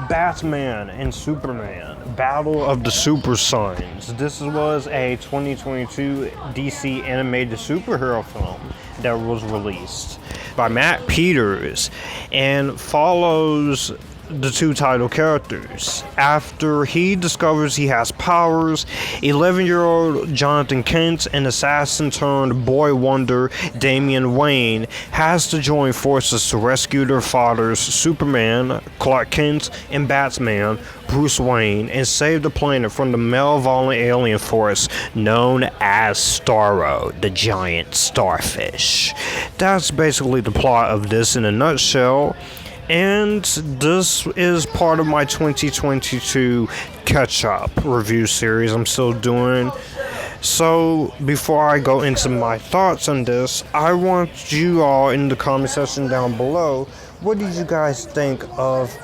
Batman and Superman, Battle of the Super Sons. This was a 2022 DC animated superhero film that was released by Matt Peters and follows the two title characters. After he discovers he has powers, 11-year-old Jonathan Kent and assassin turned boy wonder Damian Wayne has to join forces to rescue their fathers Superman, Clark Kent, and Batman, Bruce Wayne, and save the planet from the malevolent alien force known as Starro, the giant starfish. That's basically the plot of this in a nutshell. And this is part of my 2022 catch-up review series I'm still doing. So before I go into my thoughts on this, I want you all in the comment section down below, what did you guys think of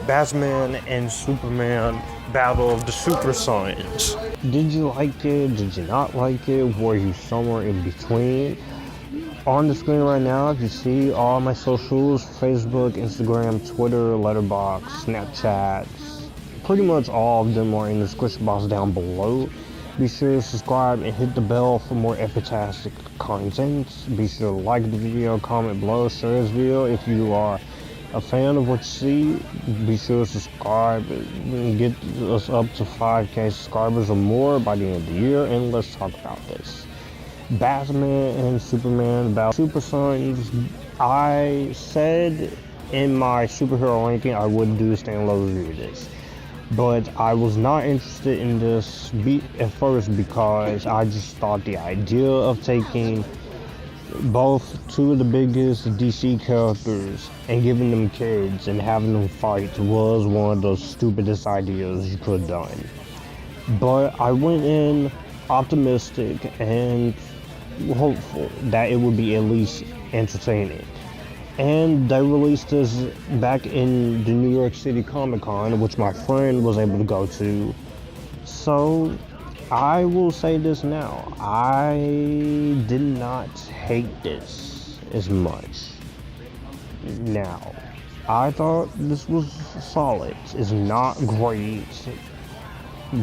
Batman and Superman Battle of the Super Sons? Did you like it? Did you not like it? Were you somewhere in between? On the screen right now, if you see all my socials, Facebook, Instagram, Twitter, Letterboxd, Snapchat, pretty much all of them are in the description box down below. Be sure to subscribe and hit the bell for more Epictastic content. Be sure to like the video, comment below, share this video. If you are a fan of what you see, be sure to subscribe and get us up to 5K subscribers or more by the end of the year, and let's talk about this. Batman and Superman about Super Sons. I said in my superhero ranking I would do a standalone review of this, but I was not interested in this at first because I just thought the idea of taking two of the biggest DC characters and giving them kids and having them fight was one of the stupidest ideas you could have done. But I went in optimistic and hopeful that it would be at least entertaining. And they released this back in the New York City Comic-Con, which my friend was able to go to. So I will say this now, I did not hate this as much. Now, I thought this was solid. It's not great,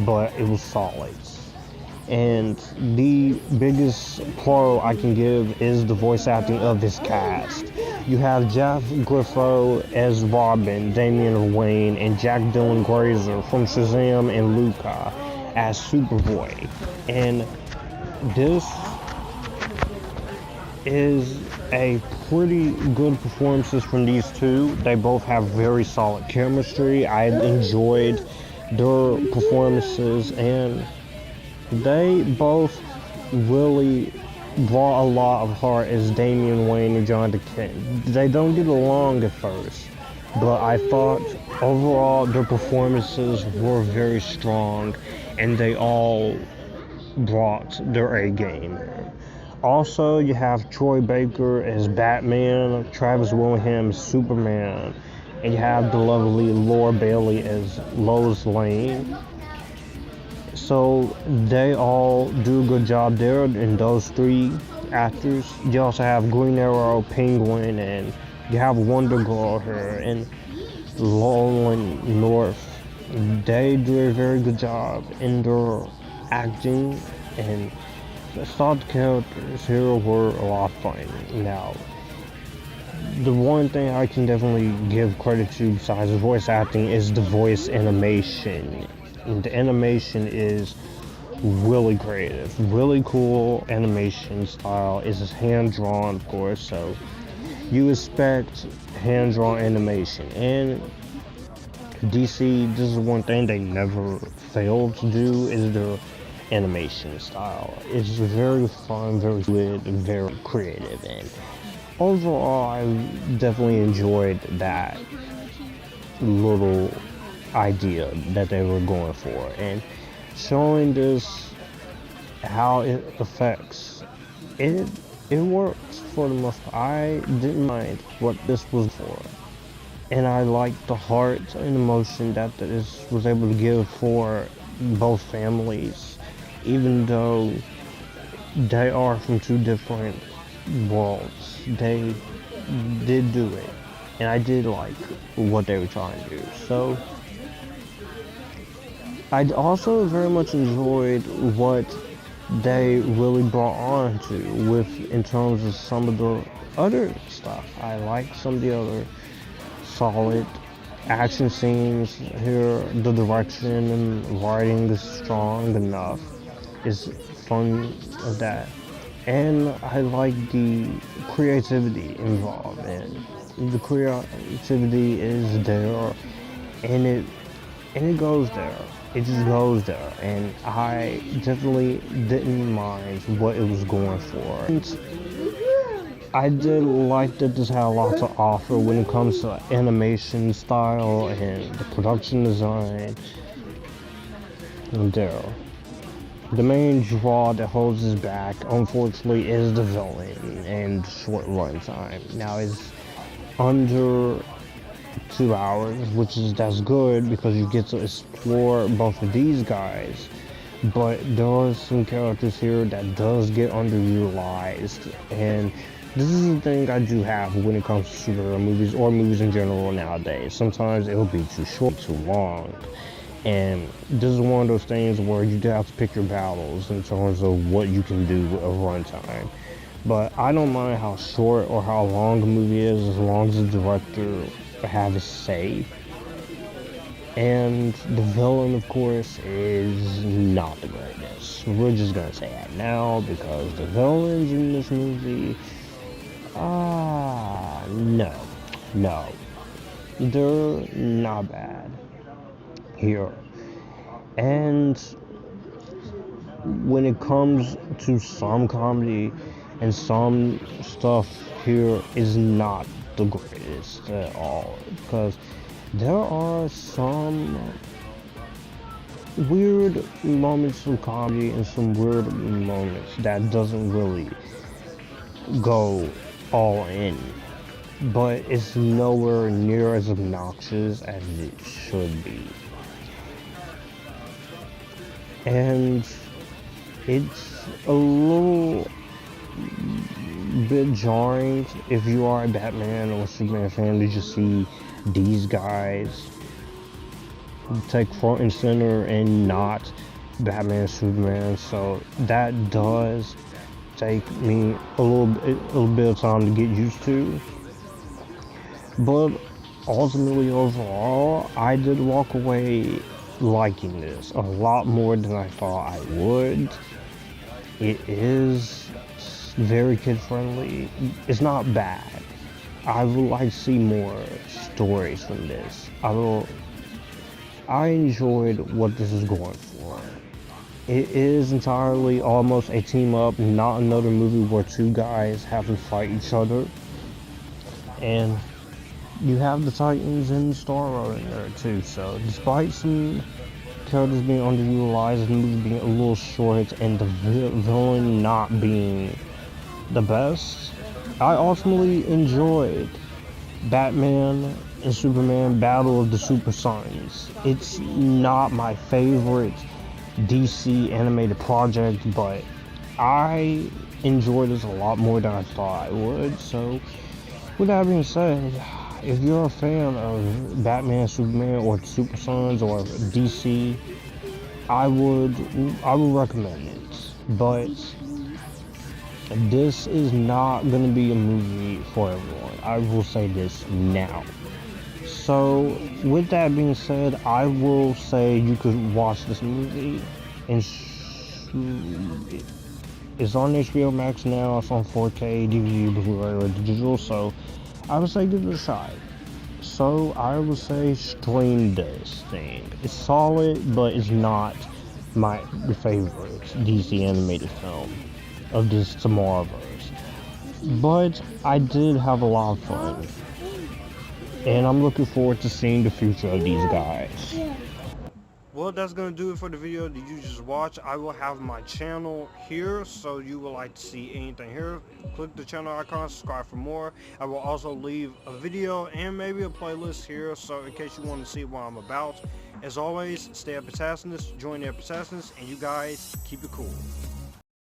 but it was solid. And the biggest pro I can give is the voice acting of this cast. You have Jeff Griffo as Robin, Damian Wayne, and Jack Dylan Grazer from Shazam and Luca as Superboy. And this is a pretty good performances from these two. They both have very solid chemistry. I enjoyed their performances, and they both really brought a lot of heart as Damian Wayne and Jonathan Kent. They don't get along at first, but I thought overall their performances were very strong and they all brought their A game. Also, you have Troy Baker as Batman, Travis Willingham as Superman, and you have the lovely Laura Bailey as Lois Lane. So they all do a good job there in those three actors. You also have Green Arrow, Penguin, and you have Wonder Girl here, and Nolan North. They do a very good job in their acting, and the side characters here were a lot of fun. Now, the one thing I can definitely give credit to besides the voice acting is the voice animation. And the animation is really creative, really cool animation style. It's hand-drawn, of course, so you expect hand-drawn animation. And DC, this is one thing they never failed to do, is their animation style. It's very fun, very good, very creative, and overall I definitely enjoyed that little idea that they were going for, and showing this how it affects it works for the most part. I didn't mind what this was for, and I liked the heart and emotion that this was able to give for both families, even though they are from two different worlds. They did do it, and I did like what they were trying to do. So I also very much enjoyed what they really brought on to in terms of some of the other stuff. I like some of the other solid action scenes here. The direction and writing is strong enough. It's fun of that. And I like the creativity involved, and the creativity is there, and it goes there. It just goes there, and I definitely didn't mind what it was going for. And I did like that this had a lot to offer when it comes to animation style and the production design. And there. The main draw that holds us back, unfortunately, is the villain and short runtime. Now it's under 2 hours, that's good because you get to explore both of these guys. But there are some characters here that does get underutilized, and this is the thing I do have when it comes to superhero movies or movies in general nowadays. Sometimes it'll be too short, too long. And this is one of those things where you do have to pick your battles in terms of what you can do with a runtime. But I don't mind how short or how long a movie is as long as the director has a say. And the villain, of course, is not the greatest. We're just gonna say that now because the villains in this movie, no, they're not bad here. And when it comes to some comedy and some stuff here is not the greatest at all, because there are some weird moments of comedy and some weird moments that doesn't really go all in, but it's nowhere near as obnoxious as it should be. And it's a little bit jarring if you are a Batman or Superman fan to just see these guys take front and center and not Batman and Superman. So that does take me a little bit of time to get used to. But ultimately, overall, I did walk away liking this a lot more than I thought I would. It is very kid-friendly. It's not bad. I would like to see more stories from this. I enjoyed what this is going for. It is entirely almost a team-up, not another movie where two guys have to fight each other. And you have the Titans and Starro in there too, so despite some characters being underutilized, the movie being a little short, and the villain not being the best, I ultimately enjoyed Batman and Superman Battle of the Super Sons. It's not my favorite DC animated project, but I enjoyed this a lot more than I thought I would. So with that being said, if you're a fan of Batman, Superman, or Super Sons, or DC, I would recommend it. But this is not going to be a movie for everyone. I will say this now. So with that being said, I will say you could watch this movie. And it's on HBO Max now. It's on 4K, DVD, Blu-ray, or digital. So I would say give it a shot. So I would say stream this thing. It's solid, but it's not my favorite DC animated film of this Tomorrowverse. But I did have a lot of fun. And I'm looking forward to seeing the future of these guys. Well, that's going to do it for the video that you just watched. I will have my channel here, so you would like to see anything here. Click the channel icon, subscribe for more. I will also leave a video and maybe a playlist here, so in case you want to see what I'm about. As always, stay Epictasticness, join the Epictasticness, and you guys keep it cool.